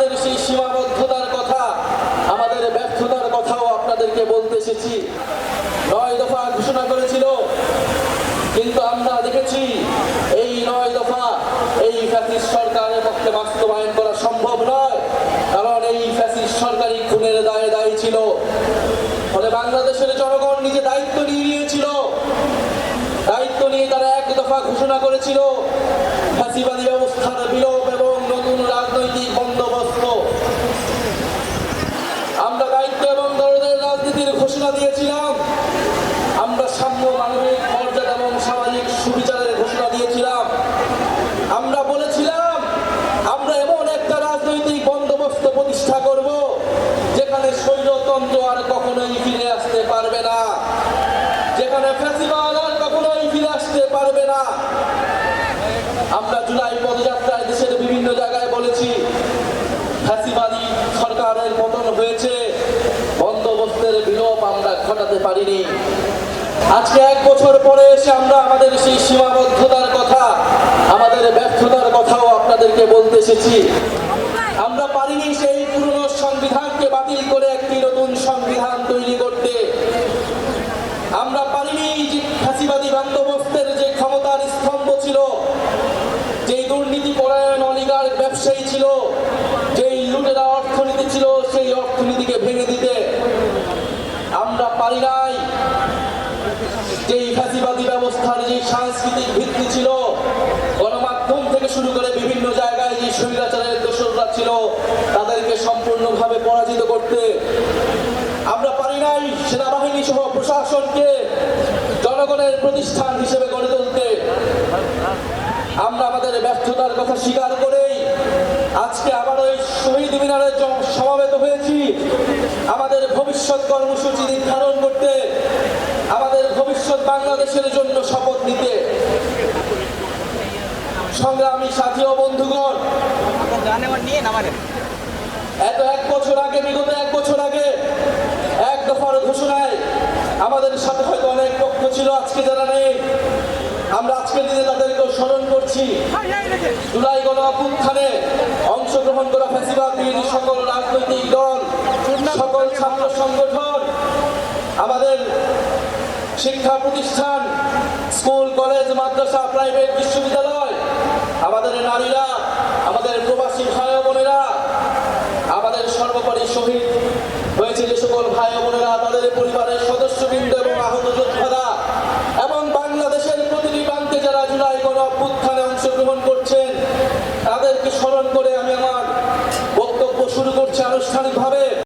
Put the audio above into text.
আমাদের সেই সীমাবদ্ধতার কথা, আমাদের ব্যর্থতার কথাও আপনাদেরকে বলতে এসেছি। 9 দফা ঘোষণা করেছিল, কিন্তু আমরা দেখেছি এই 9 দফা এই ফ্যাসিস্ট সরকারের পক্ষে বাস্তবায়ন করা সম্ভব নয়, কারণ এই ফ্যাসিস্ট সরকারই খুনের দায়ে দায়ী ছিল। ফলে বাংলাদেশের জনগণ নিজে দায়িত্ব নিয়ে নিয়েছিল, দায়িত্ব নিয়ে তারা 1 দফা ঘোষণা করেছিল ফ্যাসিবাদী ব্যবস্থার বিলোপ এবং নতুন রাজনৈতিক বন্দোবস্ত। আমরা দায়িত্ব এবং দরদের রাজনীতির ঘোষণা দিয়েছিলাম, আমরা সাম্য, মানবিক মর্যাদা এবং সামাজিক সুবিচারের ঘোষণা দিয়েছিলাম। আমরা বলেছিলাম আমরা এমন একটা রাজনৈতিক বন্দোবস্ত প্রতিষ্ঠা করব যেখানে স্বৈরতন্ত্র আর কখনোই ফিরে আসতে পারবে না, যেখানে ফ্যাসিবাদ আর কখনোই ফিরে আসতে পারবে না। আমরা জুলাই পদযাত্রায় দেশের বিভিন্ন জায়গায় বলেছি ফ্যাসিবাদী সরকারের পতন হয়েছে, বন্দোবস্তের বিলোপ আমরা ঘটাতে পারিনি। আজকে 1 বছর পরে এসে আমরা আমাদের সেই সীমাবদ্ধতার কথা, আমাদের ব্যর্থতার কথাও আপনাদেরকে বলতে এসেছি। আমরা পারিনি সেই পুরনো সংবিধানকে বাতিল করে একটি নতুন সংবিধান তৈরি করতে। আমরা পারিনি যে ফ্যাসিবাদী বন্দোবস্তের যে ক্ষমতার স্তম্ভ ছিল, যেই দুর্নীতি পরায়ণ অলিগার্ক ব্যবসায়ী ছিল, যেই লুটেরা অর্থনীতি ছিল, সেই অর্থনীতিকে ভেঙে দিতে। আমরা পারি নাই যেই ফ্যাসিবাদী ব্যবস্থার যে সাংস্কৃতিক ভিত্তি ছিল, গণমাধ্যম থেকে শুরু করে বিভিন্ন জায়গায় যে স্বৈরাচারের দোসররা ছিল তাদেরকে সম্পূর্ণভাবে পরাজিত করতে। আমরা পারি নাই সেনাবাহিনী সহ প্রশাসনকে জনগণের প্রতিষ্ঠান হিসেবে গড়ে তুলতে। আমরা আমাদের ব্যর্থতার কথা স্বীকার করেই আজকে আবার ওই শহীদ মিনারে সমাবেত হয়েছি আমাদের ভবিষ্যৎ কর্মসূচি নির্ধারণ করতে, আমাদের ভবিষ্যৎ বাংলাদেশের জন্য শপথ নিতে। সংগ্রামী সাথী ও বন্ধুগণ, বিগত 1 বছর আগে 1 দফার ঘোষণায় আমাদের সাথে হয়তো অনেক পক্ষ ছিল, আজকে যারা নেই, আমরা আজকের দিনে তাদেরকেও স্মরণ করছি। জুলাই গণ অভ্যুত্থানে অংশগ্রহণ করা ফ্যাসিবাদ বিরোধী সকল রাজনৈতিক দল, সকল ছাত্র সংগঠন, আমাদের শিক্ষা প্রতিষ্ঠান, স্কুল, কলেজ, মাদ্রাসা, প্রাইভেট, বিশ্ববিদ্যালয়, আমাদের নারীরা, আমাদের প্রবাসী ভাই বোনেরা, আমাদের সর্বোপরি শহীদ হয়েছে যে সকল ভাই বোনেরা, তাদের পরিবারের সদস্যবৃন্দ এবং আহত যোদ্ধারা, এবং বাংলাদেশের প্রতিটি প্রান্তে যারা জুলাই গণ অভ্যুত্থানে অংশগ্রহণ করছেন, তাদেরকে স্মরণ করে